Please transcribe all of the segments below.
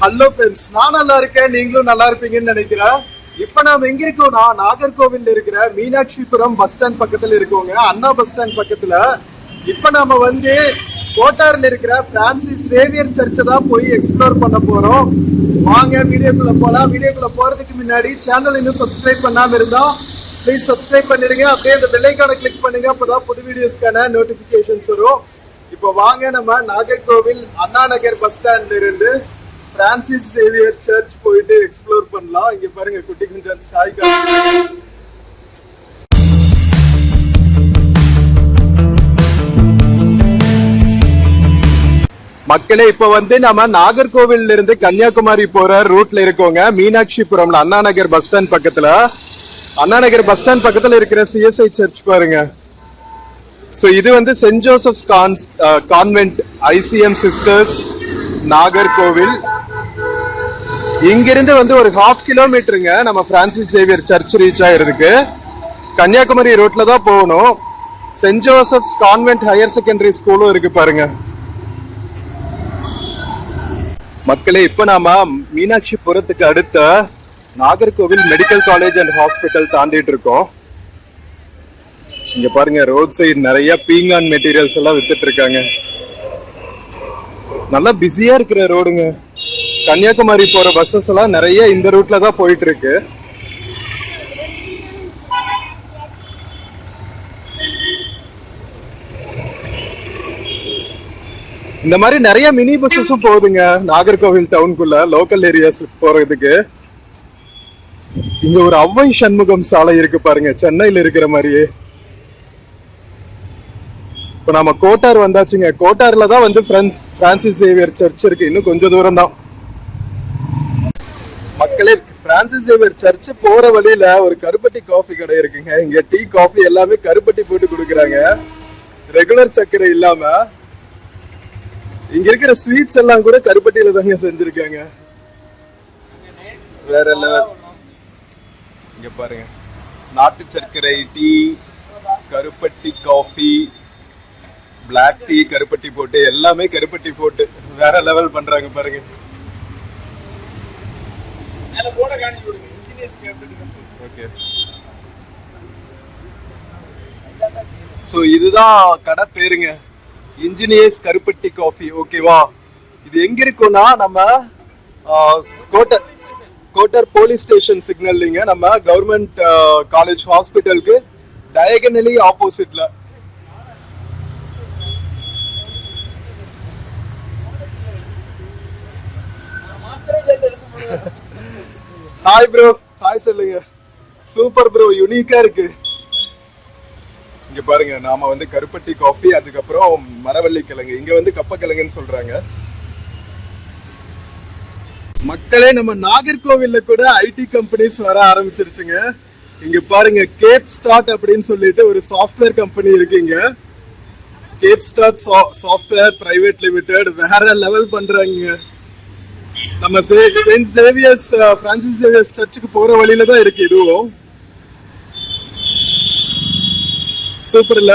Hello friends, நான் நல்லா இருக்கேன், நீங்களும் நல்லா இருப்பீங்கன்னு நினைக்கிறேன். இப்ப நாம எங்க இருக்கோம்னா நாகர்கோவில் இருக்கிற மீனாட்சிபுரம் பஸ் ஸ்டாண்ட் பக்கத்துல இருக்கோங்க, அண்ணா பஸ் ஸ்டாண்ட் பக்கத்துல. இப்ப நாம வந்து கோட்டார்ல இருக்கிற பிரான்சிஸ் சேவியர் சர்ச்சை தான் போய் எக்ஸ்ப்ளோர் பண்ண போறோம். வாங்க வீடியோக்குள்ள போலாம். வீடியோக்குள்ள போறதுக்கு முன்னாடி சேனல் இன்னும் சப்ஸ்கிரைப் பண்ணாம இருந்தா ப்ளீஸ் சப்ஸ்கிரைப் பண்ணிடுங்க. அப்படியே அந்த பெல் ஐகானை கிளிக் பண்ணுங்க, அப்பதான் புது வீடியோஸ்க்கான நோட்டிபிகேஷன்ஸ் வரும். இப்போ வாங்க நம்ம நாகர்கோவில் அண்ணா நகர் பஸ் ஸ்டாண்ட்ல இருந்து பிரான்சிஸ் சேவியர் சர்ச் போயிட்டு எக்ஸ்ப்ளோர் பண்ணலாம். இங்க பாருங்க குட்டி குஞ்சன் ஸ்காய். மக்களே, இப்ப வந்து நம்ம நாகர்கோவில்ல இருந்து கன்னியாகுமரி போற ரூட்ல இருக்கோங்க. மீனாட்சிபுரம்ல அண்ணா நகர் பஸ் ஸ்டாண்ட் பக்கத்துல, அண்ணா நகர் பஸ் ஸ்டாண்ட் பக்கத்துல இருக்கிற சிஎஸ்ஐ சர்ச் பாருங்க. சோ இது வந்து saint Joseph's convent ICM sisters Nagercoil. இங்கிருந்து வந்து ஒரு 1/2 கிலோமீட்டருங்க நம்ம பிரான்சிஸ் சேவியர் சர்ச் ரீச் ஆகிறதுக்கு. கன்னியாகுமரி ரோட்ல தான் போகணும். Saint Joseph's convent higher secondary ஸ்கூலும் இருக்கு பாருங்க. மக்களே, இப்ப நாம மீனாட்சிபுரத்துக்கு அடுத்த Nagercoil medical college and hospital தாண்டிட்டு இருக்கோம். இங்க பாருங்க, ரோட் சைடு நிறைய பீங்கான் மெட்டீரியல்ஸ் எல்லாம் வித்துட்டு இருக்காங்க. நல்லா பிஸியா இருக்கிற ரோடுங்க. கன்னியாகுமரி போற பஸ்ஸஸ் எல்லாம் நிறைய இந்த ரூட்ல தான் போயிட்டு இருக்கு. இந்த மாதிரி நிறைய மினி பஸ்ஸஸும் போகுதுங்க நாகர்கோவில் டவுனுக்குள்ள, லோக்கல் ஏரியாஸ் போறதுக்கு. இங்க ஒரு அவ்வை சண்முகம் சாலை இருக்கு பாருங்க, சென்னையில இருக்கிற மாதிரியே. இப்ப நம்ம கோட்டார் வந்தாச்சுங்க. கோட்டார்ல தான் வந்து பிரான்சிஸ் சேவியர் சர்ச் இருக்கு, இன்னும் கொஞ்சம் தூரம் தான். மக்களே, பிரான்சிஸ் சேவியர் சர்ச் போற வழியில ஒரு கருப்பட்டி காஃபி கடை இருக்குங்க. இங்க டீ காஃபி எல்லாமே கருப்பட்டி போட்டு கொடுக்குறாங்க, ரெகுலர் சர்க்கரை இல்லாம. இங்க இருக்கிற ஸ்வீட்ஸ் எல்லாம் கூட கருப்பட்டியில தாங்க செஞ்சிருக்காங்க. வேற லெவல். இங்க பாருங்க, நாட்டு சர்க்கரை டீ, கருப்பட்டி காஃபி, பிளாக் டீ, கருப்பட்டி போட்டு எல்லாமே கருப்பட்டி போட்டு வேற லெவல் பண்றாங்க பாருங்க. ஓகே, சோ இதுதான் கடை பேருங்க, இன்ஜினியர்ஸ் கருப்பட்டி காஃபி. ஓகேவா? இது எங்க இருக்குன்னா நம்ம கோட்டர் போலீஸ் ஸ்டேஷன் சிக்னல்லிங்க, நம்ம கவர்மெண்ட் காலேஜ் ஹாஸ்பிட்டலுக்கு டயகனலி ஆப்போசிட்ல. ஹாய் ப்ரோ, ஹாய் சொல்லுங்க. சூப்பர் ப்ரோ, யூனிக்கா இருக்கு. இங்க பாருங்க, நாம வந்து கருப்பட்டி காஃபி, அதுக்கப்புறம் மரவள்ளி கிழங்கு, இங்க வந்து கப்ப கிழங்குன்னு சொல்றாங்க. மக்களே, நம்ம நாகர்கோவில்ல கூட ஐடி கம்பெனிஸ் வர ஆரம்பிச்சிருச்சுங்க. இங்க பாருங்க, கேப் ஸ்டார்ட் அப்படின்னு சொல்லிட்டு ஒரு சாஃப்ட்வேர் கம்பெனி இருக்கு இங்க. Cap start software private limited வேற லெவல் பண்றாங்க. நம்ம செயின்ட் சேவியர்ஸ் பிரான்சிஸ் சேவியர்ஸ் சர்ச்சுக்கு போற வழியில தான் இருக்கு இதுவும். சூப்பர் இல்ல?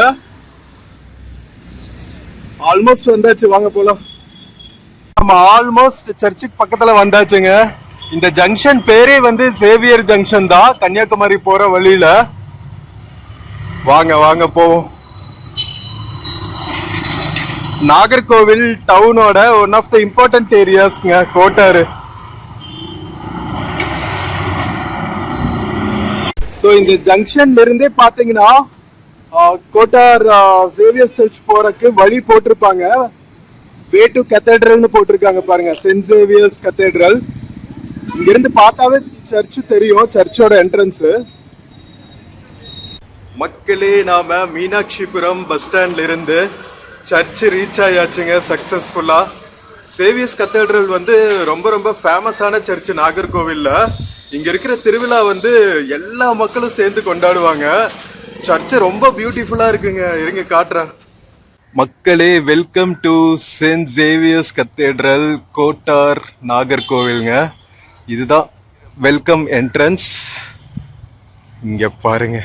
ஆல்மோஸ்ட் வந்தாச்சு, வாங்க போலாம். நம்ம ஆல்மோஸ்ட் சர்ச்சுக்கு பக்கத்துல வந்தாச்சுங்க. இந்த ஜங்ஷன் பேரே வந்து சேவியர் ஜங்ஷன் தான், கன்னியாகுமரி போற வழியில. வாங்க வாங்க போவோம். நாகர்கோவில் டவுனோட ஒன் ஆஃப் த இம்பார்ட்டன்ட் ஏரியாஸ்ங்க கோட்டார். ஸோ இந்த ஜங்ஷன்ல இருந்தே பாத்தீங்கன்னா கோட்டார் சேவியர்ஸ் சர்ச் போறதுக்கு வழி போட்டிருப்பாங்க. வே டு கத்தீட்ரல்னு போட்டிருக்காங்க பாருங்க, சென்ட் சேவியர்ஸ் கத்தீட்ரல். இங்க இருந்து பார்த்தாவே சர்ச் தெரியும், சர்ச்சோட என்ட்ரன்ஸ். மக்களே, நாம மீனாட்சிபுரம் பஸ் ஸ்டாண்ட்ல இருந்து சர்ச் ரீச் ஆயாச்சுங்க சக்சஸ்ஃபுல்லா. சேவியர்ஸ் கத்தீட்ரல் வந்து ரொம்ப ரொம்ப ஃபேமஸான சர்ச் நாகர்கோவில்ல. இங்க இருக்கிற திருவிழா வந்து எல்லா மக்களும் சேர்ந்து கொண்டாடுவாங்க. சர்ச் ரொம்ப பியூட்டிஃபுல்லா இருக்குங்க, இருங்க காட்டுறேன். மக்களே, welcome to saint Xavier's cathedral, Kottar, நாகர்கோவில்ங்க. இதுதான் வெல்கம் என்ட்ரன்ஸ். இங்க பாருங்க,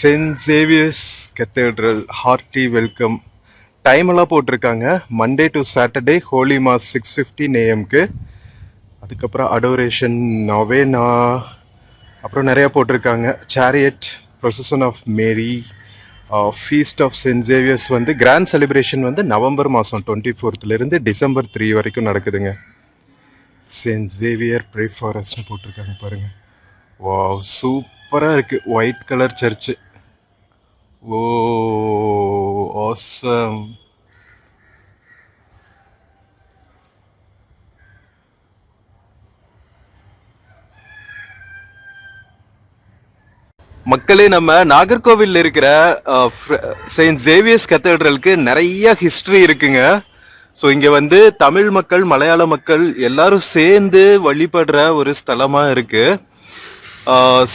Saint Xavier's Cathedral, hearty welcome time எல்லாம் போட்டிருக்காங்க. Monday to Saturday holy mass 6:15 AM-க்கு. அதுக்கப்புறம் அடோரேஷன், நொவேனா, அப்புறம் நிறைய போட்டிருக்காங்க. Chariot, procession of Mary, feast of saint Xavier's வந்து கிராண்ட் செலிப்ரேஷன் வந்து நவம்பர் மாதம் 24th டிசம்பர் 3 வரைக்கும் நடக்குதுங்க. சென்ட் சேவியர் ப்ரே ஃபார் அஸ்னு போட்டிருக்காங்க பாருங்க. வாவ், சூப்பராக இருக்குது. White colour church. Oh awesome. மக்களே, நம்ம நாகர்கோவில்ல இருக்கிற செயின்ட் சேவியர்ஸ் கத்தீட்ரலுக்கு நிறைய ஹிஸ்டரி இருக்குங்க. ஸோ இங்க வந்து தமிழ் மக்கள், மலையாள மக்கள் எல்லாரும் சேர்ந்து வழிபடுற ஒரு ஸ்தலமா இருக்கு.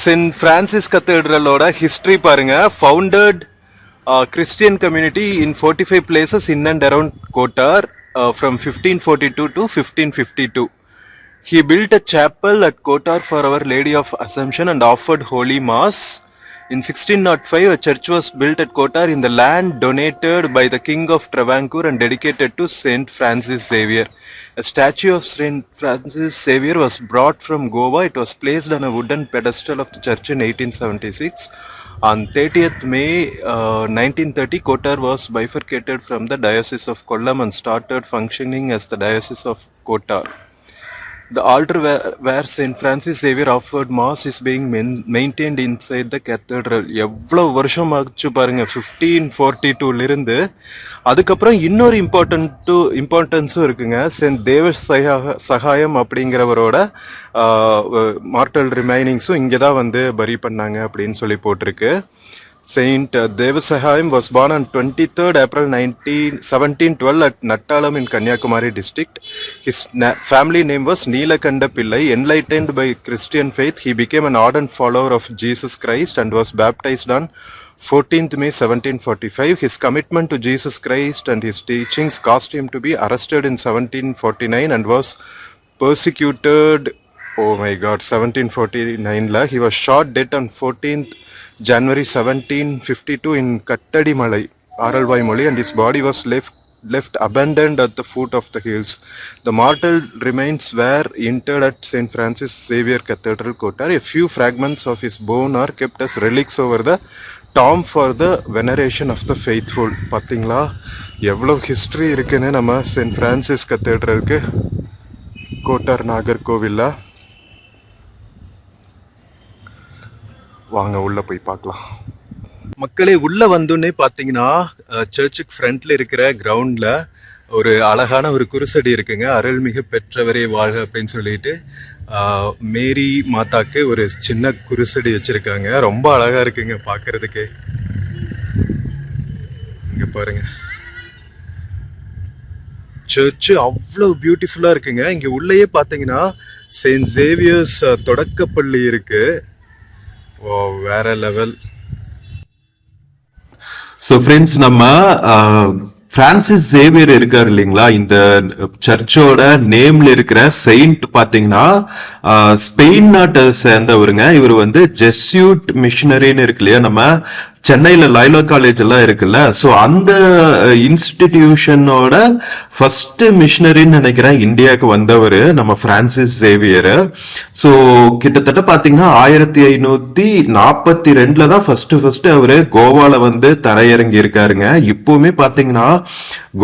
செயின்ட் பிரான்சிஸ் கத்தீட்ரலோட ஹிஸ்டரி பாருங்க. Founded Christian community in 45 places in and around Kottar from 1542 to 1552. He built a chapel at Kotar for Our Lady of Assumption and offered Holy Mass. In 1605, a church was built at Kotar in the land donated by the King of Travancore and dedicated to Saint Francis Xavier. A statue of Saint Francis Xavier was brought from Goa. It was placed on a wooden pedestal of the church in 1876. On 30th May 1930, Kotar was bifurcated from the Diocese of Kollam and started functioning as the Diocese of Kotar. The altar where Saint Francis Xavier offered mass is being maintained inside the cathedral. எவ்வளவு வருஷம் ஆச்சு பாருங்க, 1542 அதுக்கப்புறம் இன்னொரு இம்பார்ட்டன்ஸும் இருக்குங்க. Send தேவ சகாயம் அப்படிங்கிறவரோட mortal ரிமைனிங்ஸும் இங்கே தான் வந்து பரி பண்ணாங்க அப்படின்னு சொல்லி போட்டிருக்கு. Saint Devasahayam was born on 23rd April 1712 at Nattalam in Kanyakumari district. His family name was Neelakanda Pillai. Enlightened by Christian faith, he became an ardent follower of Jesus Christ and was baptized on 14th May 1745. His commitment to Jesus Christ and his teachings caused him to be arrested in 1749 and was persecuted. Oh my God, 1749 he was shot dead on 14th January 1752 in Kattadi Malai, Aralvai Moli, and his body was left abandoned at the foot of the hills. The mortal remains were interred at St. Francis Xavier Cathedral, Kotar. A few fragments of his bone are kept as relics over the tomb for the veneration of the faithful. பாத்தீங்களா எவ்வளவு history இருக்குன்னு நம்ம Saint Francis கத்தீட்ரலுக்கு Kottar நாகர்கோவில்ல. வாங்க உள்ள போய் பார்க்கலாம். மக்களே, உள்ள வந்தோடனே பாத்தீங்கன்னா சர்ச்சுக்கு ஃப்ரண்ட்ல இருக்கிற கிரவுண்ட்ல ஒரு அழகான ஒரு குருசடி இருக்குங்க. அருள்மிகு பெற்றவரே வாழ்க அப்படின்னு சொல்லிட்டு மேரி மாதாக்கு ஒரு சின்ன குருசடி வச்சிருக்காங்க. ரொம்ப அழகா இருக்குங்க பாக்குறதுக்கு. இங்க பாருங்க, சர்ச்சு அவ்வளவு பியூட்டிஃபுல்லா இருக்குங்க. இங்க உள்ளேயே பாத்தீங்கன்னா செயின்ட் சேவியர்ஸ் தொடக்கப்பள்ளி இருக்கு. வேற லெவல். ஸோ ஃப்ரெண்ட்ஸ், நம்ம பிரான்சிஸ் சேவியர் இருக்காரு இல்லைங்களா, இந்த சர்ச்சோட நேம்ல இருக்கிற செயின்ட் பாத்தீங்கன்னா ஸ்பெயின் நாட்டை சேர்ந்தவருங்க. இவர் வந்து ஜெஸ்யூட் மிஷனரின்னு இருக்கு இல்லையா, நம்ம சென்னையில லைலா காலேஜ் எல்லாம் இருக்குல்ல, சோ அந்த இன்ஸ்டிடியூஷனோட ஃபர்ஸ்ட் மிஷனரின்னு நினைக்கிறேன் இந்தியாவுக்கு வந்தவர் நம்ம பிரான்சிஸ் சேவியர். சோ கிட்டத்தட்ட பாத்தீங்கன்னா 1542 தான் ஃபர்ஸ்ட் அவரு கோவால வந்து தரையிறங்கி இருக்காருங்க. இப்பவுமே பாத்தீங்கன்னா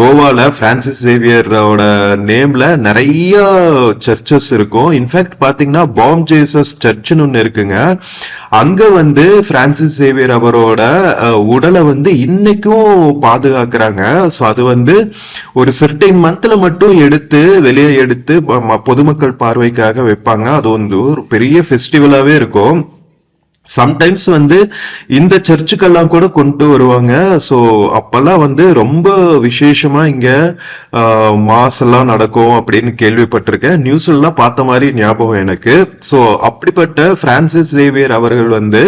கோவால பிரான்சிஸ் சேவியரோட நேம்ல நிறைய சர்ச்சஸ் இருக்கும். இன்ஃபேக்ட் பாத்தீங்கன்னா பாம் ஜேசஸ் சர்ச்னு ஒண்ணு இருக்குங்க. அங்க வந்து பிரான்சிஸ் சேவியர் அவரோட உடலை வந்து இன்னைக்கும் பாதுகாக்கிறாங்க. சோ அது வந்து ஒரு சர்டைன் மந்த்ல மட்டும் வெளியே எடுத்து பொதுமக்கள் பார்வைக்காக வைப்பாங்க. அது வந்து ஒரு பெரிய ஃபெஸ்டிவலாவே இருக்கும். சம்டைம்ஸ் வந்து இந்த சர்ச்சுக்கெல்லாம் கூட கொண்டு வருவாங்க. ஸோ அப்பெல்லாம் வந்து ரொம்ப விசேஷமா இங்க மாஸ் எல்லாம் நடக்கும் அப்படின்னு கேள்விப்பட்டிருக்கேன். நியூஸ் எல்லாம் பார்த்த மாதிரி ஞாபகம் எனக்கு. ஸோ அப்படிப்பட்ட பிரான்சிஸ் சேவியர் அவர்கள் வந்து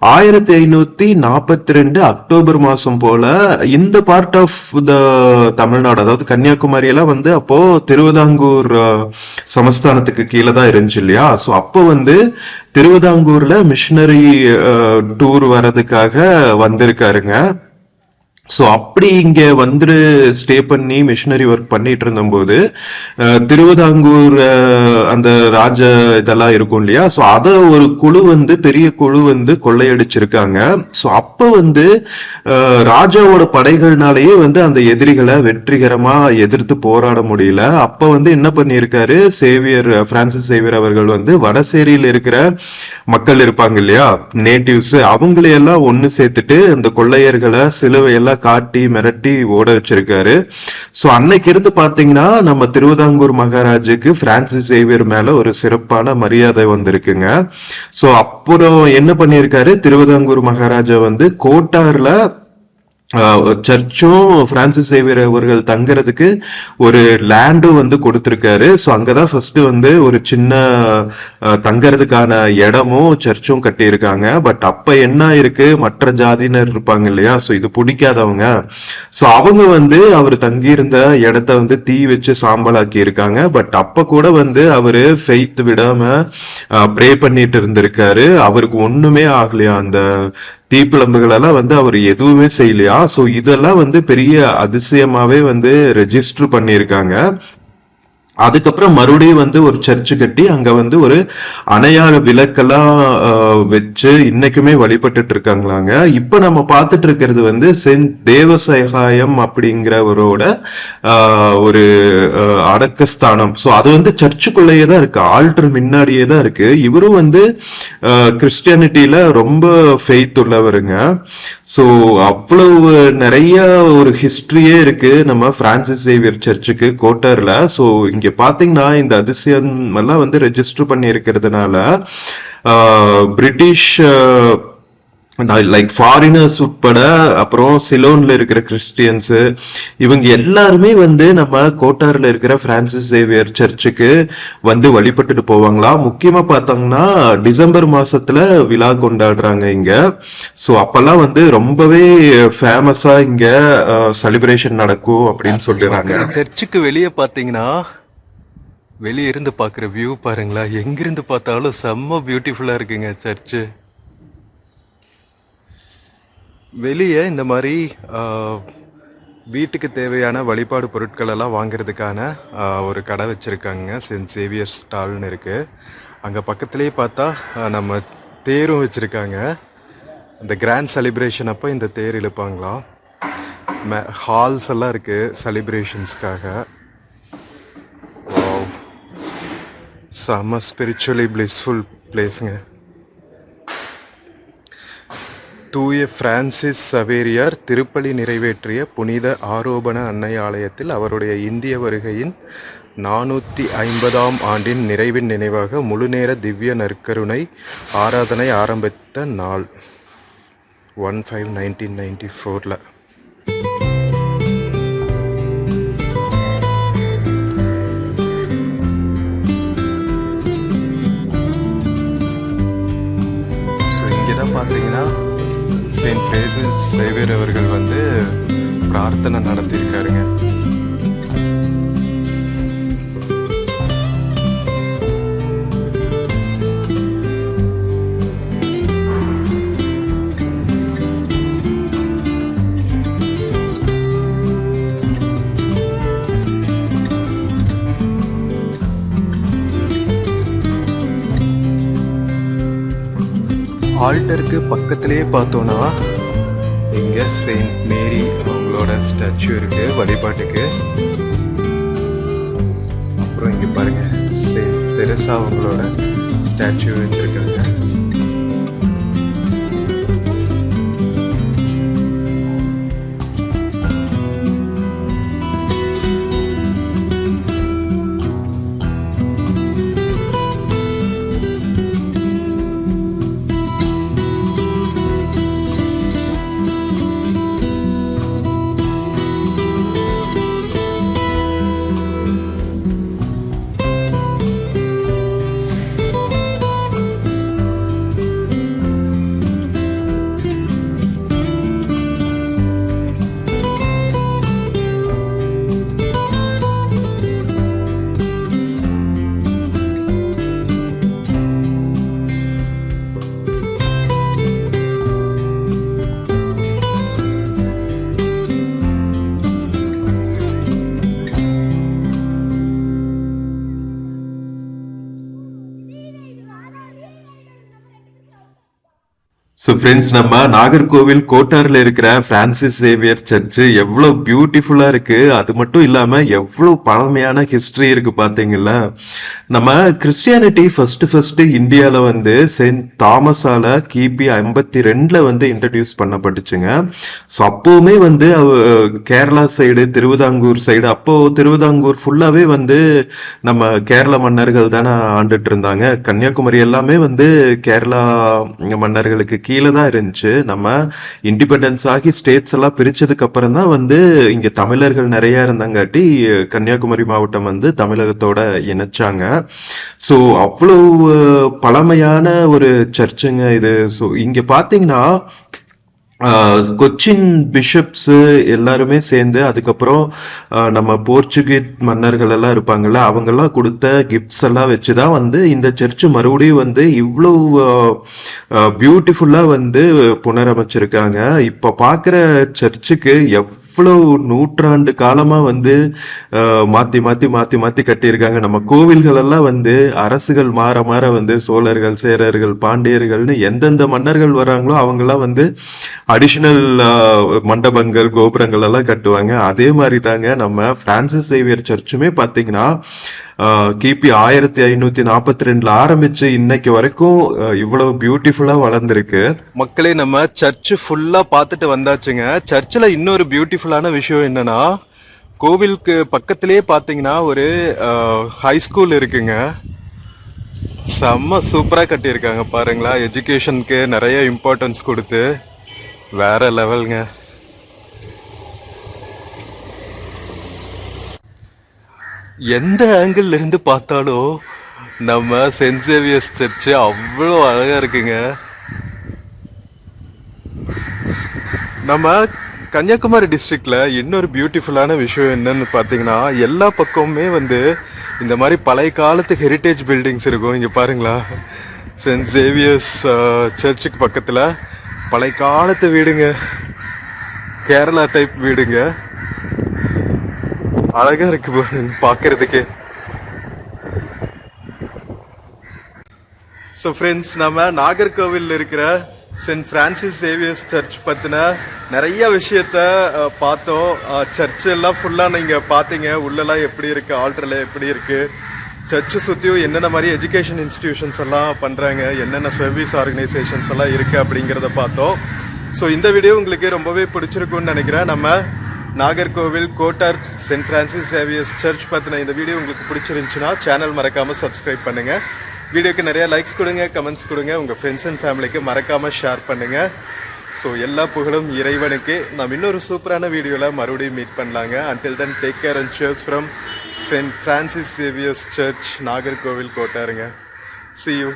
1542 அக்டோபர் மாசம் போல இந்த பார்ட் ஆஃப் த தமிழ்நாடு, அதாவது கன்னியாகுமரி எல்லாம் வந்து அப்போ திருவிதாங்கூர் சமஸ்தானத்துக்கு கீழே தான் இருந்துச்சு இல்லையா. ஸோ அப்போ வந்து திருவிதாங்கூர்ல மிஷனரி டூர் வர்றதுக்காக வந்திருக்காருங்க. ஸோ அப்படி இங்க வந்து ஸ்டே பண்ணி மிஷினரி ஒர்க் பண்ணிட்டு இருந்தபோது திருவிதாங்கூர் அந்த ராஜ இதெல்லாம் இருக்கும் இல்லையா, ஸோ அதை ஒரு குழு வந்து பெரிய குழு வந்து கொள்ளையடிச்சிருக்காங்க. ஸோ அப்ப வந்து ராஜாவோட படைகள்னாலேயே வந்து அந்த எதிரிகளை வெற்றிகரமா எதிர்த்து போராட முடியல. அப்ப வந்து என்ன பண்ணியிருக்காரு சேவியர், பிரான்சிஸ் சேவியர் அவர்கள் வந்து வடசேரியில் இருக்கிற மக்கள் இருப்பாங்க இல்லையா, நேட்டிவ்ஸ், அவங்களையெல்லாம் ஒண்ணு சேர்த்துட்டு அந்த கொள்ளையர்களை சிலுவையெல்லாம் காட்டி மிரட்டி ஓட வச்சிருக்காரு. சோ அன்னைக்கு இருந்து பாத்தீங்கன்னா நம்ம திருவிதாங்கூர் மகாராஜுக்கு பிரான்சிஸ் சேவியர் மேல ஒரு சிறப்பான மரியாதை வந்திருக்குங்க. சோ அப்புறம் என்ன பண்ணிருக்காரு, திருவிதாங்கூர் மகாராஜா வந்து கோட்டார்ல சர்ச்சும் பிரான்சிஸ் சேவியர் அவர்கள் தங்குறதுக்கு ஒரு லேண்டும் வந்து கொடுத்திருக்காரு. ஸோ அங்கதான் ஃபர்ஸ்ட் வந்து ஒரு சின்ன தங்கறதுக்கான இடமும் சர்ச்சும் கட்டியிருக்காங்க. பட் அப்ப என்ன இருக்கு, மற்ற ஜாதியினர் இருப்பாங்க இல்லையா, ஸோ இது பிடிக்காதவங்க, ஸோ அவங்க வந்து அவர் தங்கியிருந்த இடத்த வந்து தீ வச்சு சாம்பலாக்கி இருக்காங்க. பட் அப்ப கூட வந்து அவரு ஃபெய்த் விடாம ப்ரே பண்ணிட்டு இருந்திருக்காரு. அவருக்கு ஒண்ணுமே ஆகலையா, அந்த தீப்பிழம்புகள் எல்லாம் வந்து அவர் எதுவுமே செய்யலையா. சோ இதெல்லாம் வந்து பெரிய அதிசயமாவே வந்து ரெஜிஸ்டர் பண்ணியிருக்காங்க. அதுக்கப்புறம் மறுபடியும் வந்து ஒரு சர்ச்சு கட்டி அங்க வந்து ஒரு அணையாத விளக்கெல்லாம் வச்சு இன்னைக்குமே வழிபட்டுட்டு இருக்காங்களாங்க. இப்ப நம்ம பார்த்துட்டு இருக்கிறது வந்து சென்ட் தேவசகாயம் அப்படிங்கிறவரோட ஒரு அடக்கஸ்தானம். ஸோ அது வந்து சர்ச்சுக்குள்ளேயே தான் இருக்கு, ஆல்டர் முன்னாடியே தான் இருக்கு. இவரும் வந்து கிறிஸ்டியானிட்டியில ரொம்ப ஃபெய்த் உள்ளவருங்க. ஸோ அவ்வளவு நிறைய ஒரு ஹிஸ்டரியே இருக்கு நம்ம பிரான்சிஸ் சேவியர் சர்ச்சுக்கு கோட்டர்ல. ஸோ இங்க பாத்தீங்கன்னா இந்த அதிசயம் எல்லாம் வந்து ரெஜிஸ்டர் பண்ணி இருக்கிறதுனால பிரிட்டிஷ் லைக் ஃபாரினர்ஸ் உட்பட, அப்புறம் சிலோன்ல இருக்கிற கிறிஸ்டியன்ஸ், இவங்க எல்லாருமே வந்து நம்ம கோட்டார்ல இருக்கிற பிரான்சிஸ் சேவியர் சர்ச்சுக்கு வந்து வழிபட்டுட்டு போவாங்களா. முக்கியமா பார்த்தாங்கன்னா டிசம்பர் மாசத்துல விழா கொண்டாடுறாங்க இங்க. ஸோ அப்பெல்லாம் வந்து ரொம்பவே ஃபேமஸா இங்க செலிப்ரேஷன் நடக்கும் அப்படின்னு சொல்லிடுறாங்க. சர்ச்சுக்கு வெளியே பார்த்தீங்கன்னா வெளியே இருந்து பார்க்குற வியூ பாருங்களா, எங்கிருந்து பார்த்தாலும் செம்ம பியூட்டிஃபுல்லாக இருக்குங்க சர்ச்சு. வெளியே இந்த மாதிரி வீட்டுக்கு தேவையான வழிபாடு பொருட்கள் எல்லாம் வாங்குறதுக்கான ஒரு கடை வச்சுருக்காங்க, சென்ட் சேவியர் ஸ்டால்னு இருக்குது. அங்கே பக்கத்துலேயே பார்த்தா நம்ம தேரும் வச்சுருக்காங்க. இந்த கிராண்ட் செலிப்ரேஷன் அப்போ இந்த தேர் இழுப்பாங்களாம். ஹால்ஸ் எல்லாம் இருக்குது செலிப்ரேஷன்ஸ்க்காக. செம்ம ஸ்பிரிச்சுவலி பிளிஸ்ஃபுல் பிளேஸுங்க. தூய பிரான்சிஸ் சவேரியார் திருப்பலி நிறைவேற்றிய புனித ஆரோபண அன்னை ஆலயத்தில் அவருடைய இந்திய வருகையின் 450ஆம் ஆண்டின் நிறைவின் நினைவாக முழுநேர திவ்ய நற்கருணை ஆராதனை ஆரம்பித்த நாள் 1/5/1994. பார்த்தீங்கன்னா செயின்ட் பிரான்சிஸ் சேவியர் அவர்கள் வந்து பிரார்த்தனை நடத்தியிருக்காருங்க. ஆல்டருக்கு பக்கத்திலேயே பார்த்தோன்னா இங்கே செயின்ட் மேரி அவங்களோட ஸ்டாச்சு இருக்கு வழிபாட்டுக்கு. அப்புறம் இங்கே பாருங்க செயின்ட் தெரசா அவங்களோட ஸ்டாச்சு வச்சிருக்காங்க. ஸோ ஃப்ரெண்ட்ஸ், நம்ம நாகர்கோவில் கோட்டார்ல இருக்கிற பிரான்சிஸ் சேவியர் சர்ச் எவ்வளவு பியூட்டிஃபுல்லா இருக்கு. அது மட்டும் இல்லாம எவ்வளவு பழமையான ஹிஸ்டரி இருக்கு பாத்தீங்களா. நம்ம கிறிஸ்டியானிட்டி ஃபர்ஸ்ட் இந்தியால வந்து செயின்ட் தாமஸால கிபி 52ல வந்து இன்ட்ரடியூஸ் பண்ணப்பட்டுச்சுங்க. ஸோ அப்பவுமே வந்து கேரளா சைடு, திருவிதாங்கூர் சைடு, அப்போ திருவிதாங்கூர் ஃபுல்லாவே வந்து நம்ம கேரள மன்னர்கள் தானே ஆண்டுட்டு இருந்தாங்க. கன்னியாகுமரி எல்லாமே வந்து கேரளா மன்னர்களுக்கு கீழே தான் இருந்துச்சு. நம்ம இண்டிபெண்டன்ஸ் ஆகி ஸ்டேட்ஸ் எல்லாம் பிரிச்சதுக்கு அப்புறம் தான் வந்து இங்க தமிழர்கள் நிறைய இருந்தாங்காட்டி கன்னியாகுமரி மாவட்டம் வந்து தமிழகத்தோட இணைச்சாங்க. ஸோ அவ்வளவு பழமையான ஒரு சர்ச்சுங்க இது. ஸோ இங்க பாத்தீங்கன்னா கொச்சின் பிஷப்ஸ் எல்லாருமே சேர்ந்து, அதுக்கப்புறம் நம்ம போர்ச்சுகீஸ் மன்னர்கள் எல்லாம் இருப்பாங்கல்ல, அவங்க எல்லாம் கொடுத்த கிஃப்ட்ஸ் எல்லாம் வச்சுதான் வந்து இந்த சர்ச் மறுபடியும் வந்து இவ்வளவு பியூட்டிஃபுல்லா வந்து புனரமைச்சிருக்காங்க. இப்ப பாக்குற சர்ச்சுக்கு எவ்வளவு நூற்றாண்டு காலமா வந்து மாத்தி மாத்தி மாத்தி மாத்தி கட்டியிருக்காங்க. நம்ம கோவில்கள் எல்லாம் வந்து அரசுகள் மாற மாற வந்து சோழர்கள், சேரர்கள், பாண்டியர்கள்னு எந்தெந்த மன்னர்கள் வராங்களோ அவங்க எல்லாம் வந்து அடிஷனல் மண்டபங்கள், கோபுரங்கள் எல்லாம் கட்டுவாங்க. அதே மாதிரி தாங்க நம்ம பிரான்சிஸ் சேவியர் சர்ச்சுமே பாத்தீங்கன்னா கிபி 1542ல ஆரம்பிச்சு இன்னைக்கு வரைக்கும் இவ்வளவு பியூட்டிஃபுல்லா வளர்ந்துருக்கு. மக்களே, நம்ம சர்ச் ஃபுல்லா பார்த்துட்டு வந்தாச்சுங்க. சர்ச்சில் இன்னொரு பியூட்டிஃபுல்லான விஷயம் என்னன்னா, கோவிலுக்கு பக்கத்திலேயே பார்த்தீங்கன்னா ஒரு ஹை ஸ்கூல் இருக்குங்க. செம்ம சூப்பராக கட்டியிருக்காங்க பாருங்களா. எஜுகேஷனுக்கு நிறைய இம்பார்ட்டன்ஸ் கொடுத்து வேற லெவலுங்க. எந்த ஆங்கிள் இருந்து பார்த்தாலும் நம்ம சென்ட் சேவியர்ஸ் சர்ச் அவ்வளோ அழகா இருக்குங்க. நம்ம கன்னியாகுமரி டிஸ்ட்ரிக்ட்ல இன்னொரு பியூட்டிஃபுல்லான விஷயம் என்னன்னு பார்த்தீங்கன்னா, எல்லா பக்கமுமே வந்து இந்த மாதிரி பழைய காலத்து ஹெரிட்டேஜ் பில்டிங்ஸ் இருக்கும். இங்கே பாருங்களா, சென்ட் சேவியர்ஸ் சர்ச்சுக்கு பக்கத்தில் பழைய காலத்து வீடுங்க, கேரளா டைப் வீடுங்க. அழகா இருக்கு பார்க்கறதுக்கு. ஸோ ஃப்ரெண்ட்ஸ், நம்ம நாகர்கோவில் இருக்கிற சென்ட் பிரான்சிஸ் சேவியர்ஸ் சர்ச் பற்றின நிறைய விஷயத்த பார்த்தோம். சர்ச் எல்லாம் ஃபுல்லாக நீங்கள் பார்த்தீங்க. உள்ளெல்லாம் எப்படி இருக்குது, ஆல்டரில் எப்படி இருக்குது, சர்ச்சு சுற்றியும் என்னென்ன மாதிரி எஜுகேஷன் இன்ஸ்டிடியூஷன்ஸ் எல்லாம் பண்ணுறாங்க, என்னென்ன சர்வீஸ் ஆர்கனைசேஷன்ஸ் எல்லாம் இருக்குது அப்படிங்கிறத பார்த்தோம். ஸோ இந்த வீடியோ உங்களுக்கு ரொம்பவே பிடிச்சிருக்குன்னு நினைக்கிறேன். நம்ம Nagercoil Kottar saint Francis Xavier's church பற்றின இந்த வீடியோ உங்களுக்கு பிடிச்சிருந்துச்சுன்னா சேனல் மறக்காமல் சப்ஸ்கிரைப் பண்ணுங்கள். வீடியோக்கு நிறைய லைக்ஸ் கொடுங்க, கமெண்ட்ஸ் கொடுங்க, உங்கள் ஃப்ரெண்ட்ஸ் அண்ட் ஃபேமிலிக்கு மறக்காமல் ஷேர் பண்ணுங்கள். ஸோ எல்லா புகழும் இறைவனுக்கு. நாம் இன்னொரு சூப்பரான வீடியோவில் மறுபடியும் மீட் பண்ணலாங்க. Until then take care and cheers from saint Francis Xavier's church, Nagercoil கோட்டாருங்க. See you.